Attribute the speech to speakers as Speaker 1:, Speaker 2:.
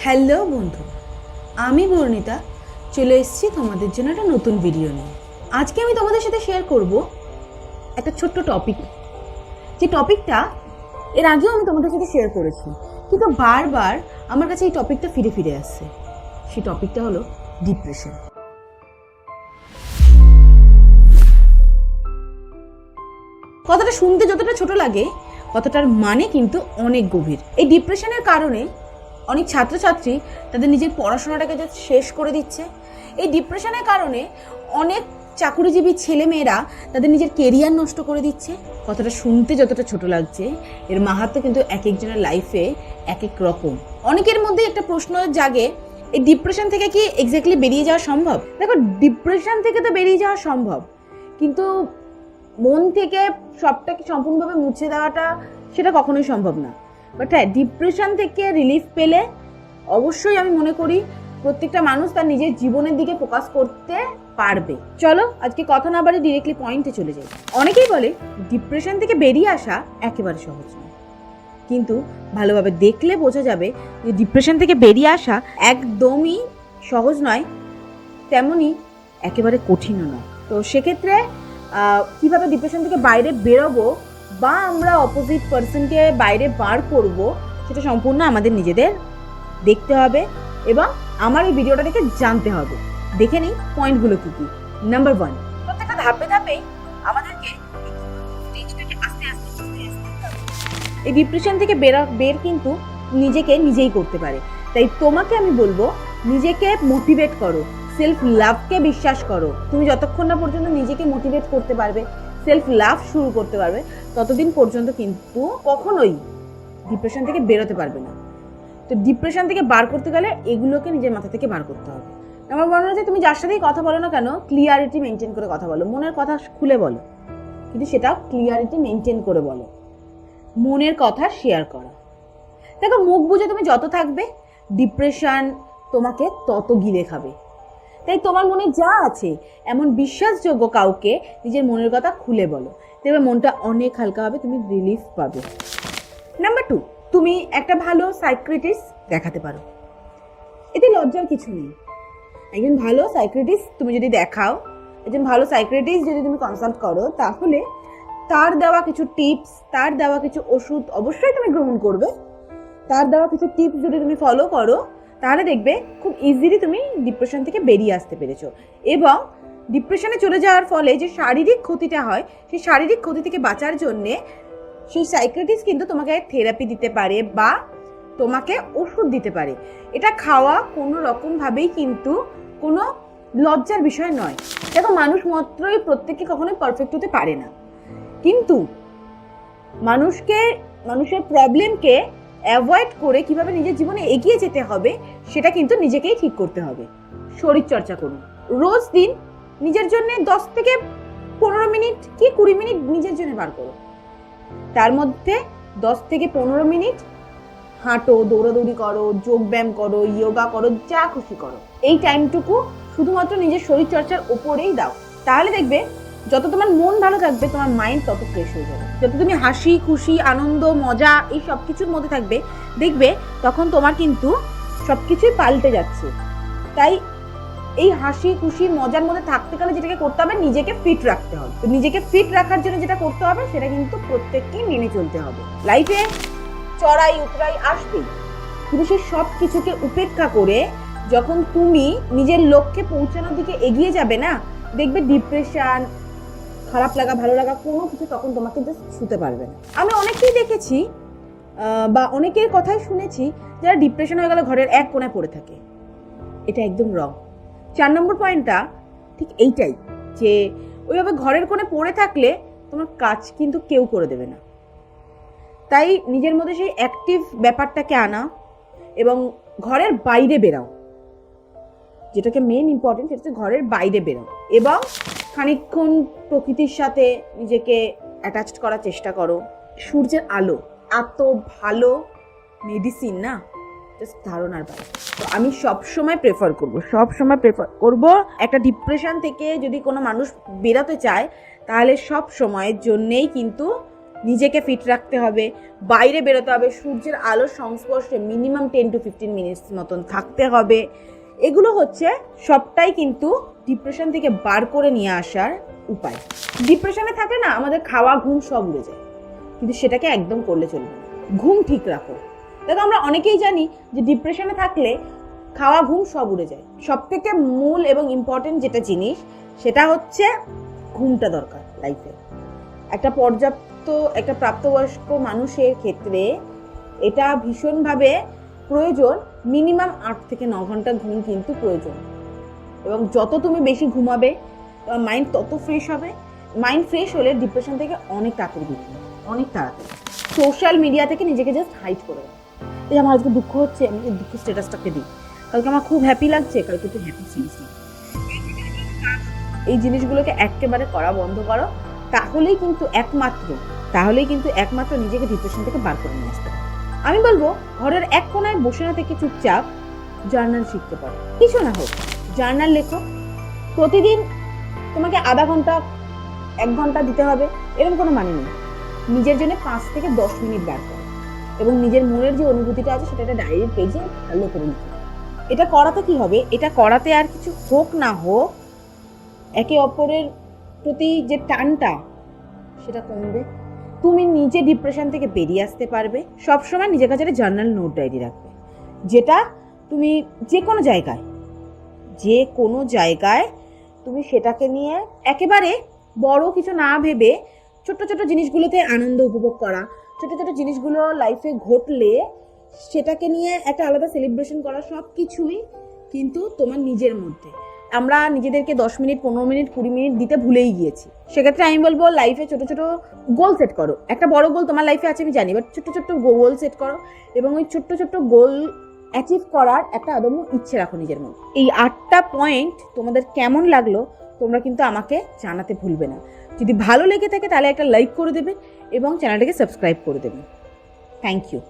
Speaker 1: Hello বন্ধু, আমি বর্ণিতা চলে এসেছি তোমাদের জন্য একটা নতুন ভিডিও নিয়ে। আজকে আমি তোমাদের সাথে শেয়ার করব একটা ছোট্ট টপিক, যে টপিকটা এর আগেও আমি তোমাদের সাথে শেয়ার করেছি, কিন্তু বারবার আমার কাছে এই টপিকটা ফিরে ফিরে আসছে। সেই টপিকটা হলো ডিপ্রেশন। কথাটা শুনতে যতটা ছোট লাগে, কথাটার মানে কিন্তু অনেক গভীর। এই ডিপ্রেশনের কারণে অনেক ছাত্রছাত্রী তাদের নিজের পড়াশোনাটাকে শেষ করে দিচ্ছে। এই ডিপ্রেশনের কারণে অনেক চাকুরিজীবী ছেলেমেয়েরা তাদের নিজের কেরিয়ার নষ্ট করে দিচ্ছে। কথাটা শুনতে যতটা ছোট লাগছে, এর মাহাত্ম্য কিন্তু এক একজনের লাইফে এক এক রকম। অনেকের মধ্যে একটা প্রশ্ন জাগে, এই ডিপ্রেশন থেকে কি এক্স্যাক্টলি বেরিয়ে যাওয়া সম্ভব? দেখো, ডিপ্রেশন থেকে তো বেরিয়ে যাওয়া সম্ভব, কিন্তু মন থেকে সবটাকে সম্পূর্ণভাবে মুছে দেওয়াটা সেটা কখনোই সম্ভব না। বাট হ্যাঁ, ডিপ্রেশন থেকে রিলিফ পেলে অবশ্যই আমি মনে করি প্রত্যেকটা মানুষ তার নিজের জীবনের দিকে ফোকাস করতে পারবে। চলো আজকে কথা না বাড়ি ডিরেক্টলি পয়েন্টে চলে যাই। অনেকেই বলে ডিপ্রেশন থেকে বেরিয়ে আসা একেবারে সহজ নয়, কিন্তু ভালোভাবে দেখলে বোঝা যাবে যে ডিপ্রেশন থেকে বেরিয়ে আসা একদমই সহজ নয়, তেমনি একেবারে কঠিনও নয়। তো সেক্ষেত্রে কিভাবে ডিপ্রেশন থেকে বাইরে বেরোবো বা আমরা অপোজিট পার্সনকে বাইরে বার করব, সেটা সম্পূর্ণ আমাদের নিজেদের দেখতে হবে এবং আমার এই ভিডিওটা দেখে জানতে হবে। দেখে নিই পয়েন্টগুলো কি কি। নাম্বার 1, প্রত্যেকটা ধাপে ধাপেই আমাদেরকে স্টেজটাকে আস্তে আস্তে এই ডিপ্রেশন থেকে বের কিন্তু নিজেকে নিজেই করতে পারে। তাই তোমাকে আমি বলবো, নিজেকে মোটিভেট করো, সেলফ লাভকে বিশ্বাস করো। তুমি যতক্ষণ না পর্যন্ত নিজেকে মোটিভেট করতে পারবে, সেলফ লাভ শুরু করতে পারবে, ততদিন পর্যন্ত কিন্তু কখনোই ডিপ্রেশন থেকে বেরোতে পারবে না। তো ডিপ্রেশন থেকে বার করতে গেলে এগুলোকে নিজের মাথা থেকে বার করতে হবে। আমার মনে হয় যে তুমি যার সাথেই কথা বলো না কেন, ক্লিয়ারিটি মেনটেন করে কথা বলো, মনের কথা খুলে বলো, কিন্তু সেটাও ক্লিয়ারিটি মেনটেন করে বলো। মনের কথা শেয়ার করা। দেখো, মুখ বুঝে তুমি যত থাকবে, ডিপ্রেশন তোমাকে তত গিলে খাবে। তাই তোমার মনে যা আছে এমন বিশ্বাসযোগ্য কাউকে নিজের মনের কথা খুলে বলো, দেখবে মনটা অনেক হালকা হবে, তুমি রিলিফ পাবে। নাম্বার 2, তুমি একটা ভালো সাইকিয়াট্রিস্ট দেখাতে পারো। এতে লজ্জার কিছু নেই। একজন ভালো সাইকিয়াট্রিস্ট তুমি যদি দেখাও, একজন ভালো সাইকিয়াট্রিস্ট যদি তুমি কনসাল্ট করো, তাহলে তার দেওয়া কিছু টিপস, তার দেওয়া কিছু ওষুধ অবশ্যই তুমি গ্রহণ করবে। তার দেওয়া কিছু টিপস যদি তুমি ফলো করো, তাহলে দেখবে খুব ইজিলি তুমি ডিপ্রেশন থেকে বেরিয়ে আসতে পেরেছো। এবং ডিপ্রেশনে চলে যাওয়ার ফলে যে শারীরিক ক্ষতিটা হয়, সেই শারীরিক ক্ষতি থেকে বাঁচার জন্যে সেই সাইকিয়াট্রিস্ট কিন্তু তোমাকে থেরাপি দিতে পারে বা তোমাকে ওষুধ দিতে পারে। এটা খাওয়া কোনো রকমভাবেই কিন্তু কোনো লজ্জার বিষয় নয়। দেখো, মানুষ মাত্রই প্রত্যেকে কখনোই পারফেক্ট হতে পারে না, কিন্তু মানুষের প্রবলেমকে অ্যাভয়েড করে কিভাবে নিজের জীবনে এগিয়ে যেতে হবে, সেটা কিন্তু নিজেকেই ঠিক করতে হবে। শরীর চর্চা করুন রোজ দিন, নিজের জন্য 10 থেকে 15 মিনিট কি 20 মিনিট নিজের জন্য বার করো। তার মধ্যে 10 থেকে 15 মিনিট হাঁটো, দৌড়াদৌড়ি করো, যোগ ব্যায়াম করো, যোগা করো, যা খুশি করো। এই টাইমটুকু শুধুমাত্র নিজের শরীর চর্চার ওপরেই দাও। তাহলে দেখবে যত তোমার মন ভালো থাকবে, তোমার মাইন্ড তত ফ্রেশ হয়ে যাবে। যত তুমি হাসি খুশি আনন্দ মজা এই সব কিছুর মধ্যে থাকবে, দেখবে তখন তোমার কিন্তু সব কিছুই পাল্টে যাচ্ছে। তাই এই হাসি খুশি মজার মধ্যে থাকতে গেলে যেটাকে করতে হবে, নিজেকে ফিট রাখতে হবে। তো নিজেকে ফিট রাখার জন্য যেটা করতে হবে, সেটা কিন্তু প্রত্যেককেই মেনে চলতে হবে। লাইফে চড়াই উতরাই আসবেই, কিন্তু সেই সব কিছুকে উপেক্ষা করে যখন তুমি নিজের লক্ষ্যে পৌঁছানোর দিকে এগিয়ে যাবে না, দেখবে ডিপ্রেশন, খারাপ লাগা, ভালো লাগা কোনো কিছু তখন তোমাকে জাস্ট ছুঁতে পারবে না। আমি অনেকেই দেখেছি বা অনেকের কথাই শুনেছি যারা ডিপ্রেশন হয়ে গেলে ঘরের এক কোণে পড়ে থাকে। এটা একদম রং। 4 নম্বর পয়েন্টটা ঠিক এইটাই, যে ওইভাবে ঘরের কোণে পড়ে থাকলে তোমার কাজ কিন্তু কেউ করে দেবে না। তাই নিজের মধ্যে সেই অ্যাক্টিভ ব্যাপারটাকে আনা এবং ঘরের বাইরে বেরাও, যেটাকে মেন ইম্পর্টেন্ট, সেটা হচ্ছে ঘরের বাইরে বেরাও এবং খানিকক্ষণ প্রকৃতির সাথে নিজেকে অ্যাটাচড করার চেষ্টা করো। সূর্যের আলো এত ভালো মেডিসিন না, জাস্ট ধারণার বাইরে। তো আমি সবসময় প্রেফার করব একটা ডিপ্রেশন থেকে যদি কোনো মানুষ বেরোতে চায়, তাহলে সব সময়ের জন্যেই কিন্তু নিজেকে ফিট রাখতে হবে, বাইরে বেরোতে হবে, সূর্যের আলোর সংস্পর্শে মিনিমাম 10 to 15 মিনিটস মতন থাকতে হবে। এগুলো হচ্ছে সবটাই কিন্তু ডিপ্রেশন থেকে বার করে নিয়ে আসার উপায়। ডিপ্রেশনে থাকলে না আমাদের খাওয়া ঘুম সব উড়ে যায়, কিন্তু সেটাকে একদম করলে চলবে না। ঘুম ঠিক রাখো। দেখো আমরা অনেকেই জানি যে ডিপ্রেশনে থাকলে খাওয়া ঘুম সব উড়ে যায়। সব থেকে মূল এবং ইম্পর্টেন্ট যেটা জিনিস সেটা হচ্ছে ঘুমটা দরকার লাইফে। একটা প্রাপ্তবয়স্ক মানুষের ক্ষেত্রে এটা ভীষণভাবে প্রয়োজন। মিনিমাম 8 থেকে 9 ঘন্টা ঘুম কিন্তু প্রয়োজন, এবং যত তুমি বেশি ঘুমাবে তোমার মাইন্ড তত ফ্রেশ হবে। মাইন্ড ফ্রেশ হলে ডিপ্রেশন থেকে অনেক তাড়াতাড়ি বেরিয়ে যাবে, অনেক তাড়াতাড়ি। সোশ্যাল মিডিয়া থেকে নিজেকে জাস্ট হাইড করে দেবে। এই আমার আজকে দুঃখ হচ্ছে, আমি দুঃখ স্ট্যাটাসটাকে দিই, কালকে আমার খুব হ্যাপি লাগছে, কালকে একটু হ্যাপি সিরিজ। এই জিনিসগুলোকে একেবারে করা বন্ধ করো, তাহলেই কিন্তু একমাত্র নিজেকে ডিপ্রেশন থেকে বার করে নিয়ে আসতে পারো। আমি বলবো ঘরের এক কোনায় বসে না থেকে চুপচাপ জার্নাল শিখতে পারো, কিছু না হোক জার্নাল লেখো। প্রতিদিন তোমাকে আধা ঘন্টা 1 ঘন্টা দিতে হবে এরকম কোনো মানে নেই। নিজের জন্য 5 থেকে 10 মিনিট বার করো, এবং নিজের মনের যে অনুভূতিটা আছে সেটা একটা ডায়েরির পেজে ভালো করে লিখো। এটা করাতে কি হবে, এটা করাতে আর কিছু হোক না হোক একে অপরের প্রতি যে টানটা সেটা কমবে। তুমি নিজে ডিপ্রেশন থেকে বেরিয়ে আসতে পারবে। সবসময় নিজের কাছে জার্নাল নোট ডায়েরি রাখবে, যেটা তুমি যে কোনো জায়গায় তুমি সেটাকে নিয়ে একেবারে বড় কিছু না ভেবে ছোট্ট ছোট্ট জিনিসগুলোতে আনন্দ উপভোগ করা, ছোট ছোট জিনিসগুলো লাইফে ঘটলে সেটাকে নিয়ে একটা আলাদা সেলিব্রেশন করা, সব কিছুই কিন্তু তোমার নিজের মধ্যে। আমরা নিজেদেরকে 10 মিনিট 15 মিনিট 20 মিনিট দিতে ভুলেই গিয়েছি। সেক্ষেত্রে আমি বলবো লাইফে ছোট ছোট গোল সেট করো। একটা বড় গোল তোমার লাইফে আছে আমি জানি, বাট ছোট্ট ছোট্ট গোল সেট করো, এবং ওই ছোট্ট ছোট্ট গোল অ্যাচিভ করার একটা আদম্য ইচ্ছে রাখো নিজের মধ্যে। এই 8টা পয়েন্ট তোমাদের কেমন লাগলো তোমরা কিন্তু আমাকে জানাতে ভুলবে না। যদি ভালো লেগে থাকে তাহলে একটা লাইক করে দেবে এবং চ্যানেলটাকে সাবস্ক্রাইব করে দেবে। Thank you.